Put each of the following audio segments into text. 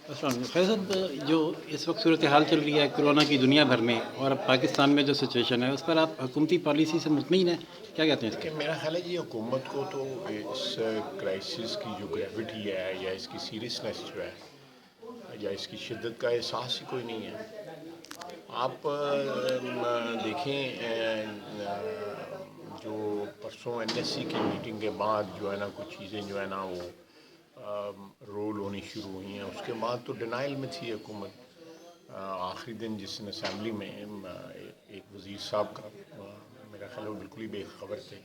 السلام علیکم خیر صاحب، جو اس وقت صورتحال چل رہی ہے کورونا کی دنیا بھر میں اور اب پاکستان میں جو سچویشن ہے اس پر آپ حکومتی پالیسی سے مطمئن ہیں؟ کیا کہتے ہیں اس کہ کے؟ میرا خیال ہے جی حکومت کو تو اس کرائسس کی جو گریوٹی ہے یا اس کی سیریسنس جو ہے یا اس کی شدت کا احساس ہی کوئی نہیں ہے۔ آپ دیکھیں جو پرسوں NSC کی میٹنگ کے بعد جو ہے نا کچھ چیزیں جو ہے نا وہ رول ہونی شروع ہوئی ہیں، اس کے بعد تو ڈینائل میں تھی حکومت۔ آخری دن جس دن اسمبلی میں ایک وزیر صاحب کا میرا خیال وہ بالکل ہی بے خبر تھے،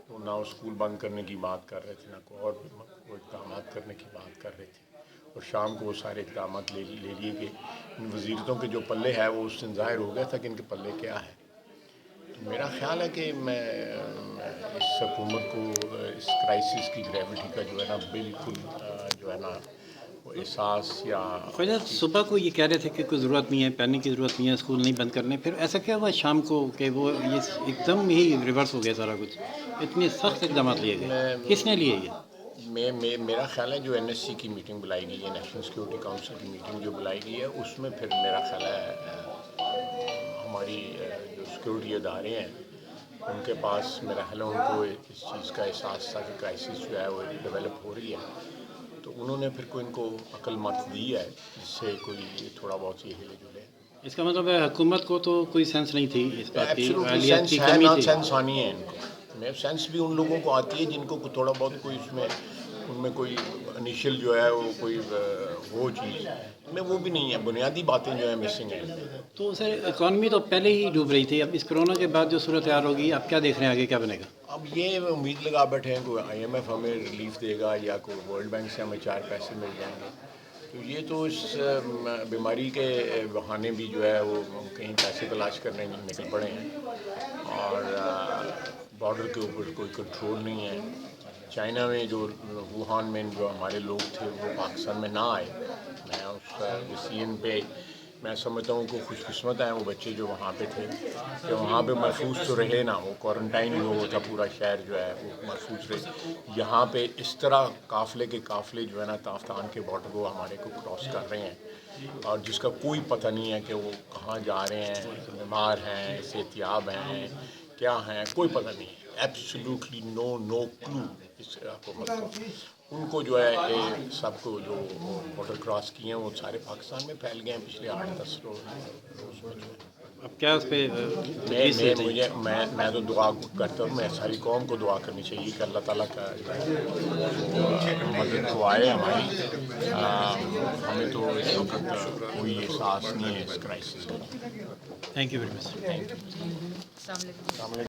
تو نہ وہ اسکول بند کرنے کی بات کر رہے تھے، نہ کوئی اور وہ اقدامات کرنے کی بات کر رہے تھے، اور شام کو وہ سارے اقدامات لے لیے کہ ان وزیرتوں کے جو پلے ہے وہ اس دن ظاہر ہو گیا تھا کہ ان کے پلے کیا ہے۔ تو میرا خیال ہے کہ میں اس حکومت کو اس کرائسس کی گریوٹی کا جو ہے نا بالکل جو ہے نا وہ احساس یا خواجہ اس کی صبح کو یہ کہہ رہے تھے کہ کوئی ضرورت نہیں ہے، پینک کی ضرورت نہیں ہے، اسکول نہیں بند کرنے، پھر ایسا کیا ہوا شام کو کہ وہ یہ ایک دم ہی ریورس ہو گیا سارا کچھ، اتنے سخت اقدامات لیے گئے؟ کس نے لیے یہ؟ میرا خیال ہے جو NSC کی میٹنگ بلائی گئی ہے، نیشنل سیکورٹی کونسل کی میٹنگ جو بلائی گئی ہے، اس میں پھر میرا خیال ہے ہماری جو سیکورٹی ادارے ہیں ان کے پاس میرا خیال ہے ان کو اس چیز کا احساس تھا کہ کرائسس جو ہے وہ ڈیولپ ہو رہی ہے، تو انہوں نے پھر کوئی ان کو عقل مت دی ہے جس سے کوئی تھوڑا بہت یہ ہلے جلے۔ اس کا مطلب ہے حکومت کو تو کوئی سینس نہیں تھی اس بات کی، ایبسولوٹلی اہلیت سینس کی ہے، کمی نہ تھی؟ سینس آنی ہے ان کو۔ سینس بھی ان لوگوں کو آتی ہے جن کو تھوڑا بہت کوئی اس میں ان میں کوئی انیشل جو ہے وہ کوئی وہ چیز میں وہ بھی نہیں ہے، بنیادی باتیں جو ہیں مسنگ ہیں۔ تو سر اکانومی تو پہلے ہی ڈوب رہی تھی، اب اس کرونا کے بعد جو صورتحال ہوگی آپ کیا دیکھ رہے ہیں آگے کیا بنے گا؟ اب یہ امید لگا بیٹھے ہیں کوئی IMF ہمیں ریلیف دے گا یا کوئی ورلڈ بینک سے ہمیں 4 پیسے مل جائیں گے، تو یہ تو اس بیماری کے بہانے بھی جو ہے وہ کہیں پیسے تلاش کرنے نکل پڑے ہیں، اور بارڈر کے اوپر کوئی کنٹرول نہیں ہے۔ چائنا میں جو ووہان میں جو ہمارے لوگ تھے وہ پاکستان میں نہ آئے، میں اس ڈیسیژن پہ میں سمجھتا ہوں کہ خوش قسمت ہیں وہ بچے جو وہاں پہ تھے کہ وہاں پہ محفوظ تو رہے نا، وہ کوارنٹائن جو ہوتا پورا شہر جو ہے وہ محفوظ رہے۔ یہاں پہ اس طرح قافلے کے قافلے جو ہے نا تافتان کے بارڈر کو ہمارے کو کراس کر رہے ہیں، اور جس کا کوئی پتہ نہیں ہے کہ وہ کہاں جا رہے ہیں، بیمار ہیں، صحت یاب ہیں، کیا ہیں، کوئی پتہ نہیں ہے۔ ایبسلیوٹلی نو کلو اس حکومت کو۔ ان کو جو ہے سب کو جو بارڈر کراس کیے ہیں وہ سارے پاکستان میں پھیل گئے ہیں پچھلے 8-10 روز میں جو ہے۔ اب کیا اس پہ تجویز دیتے ہیں؟ میں تو دعا کرتا ہوں، میں ساری قوم کو دعا کرنی چاہیے کہ اللہ تعالیٰ کا جو ہے مدد تو آئے ہماری۔ ہمیں تو اس وقت کوئی احساس نہیں ہے اس کرائسس کا۔ Thank you very much. Thank you.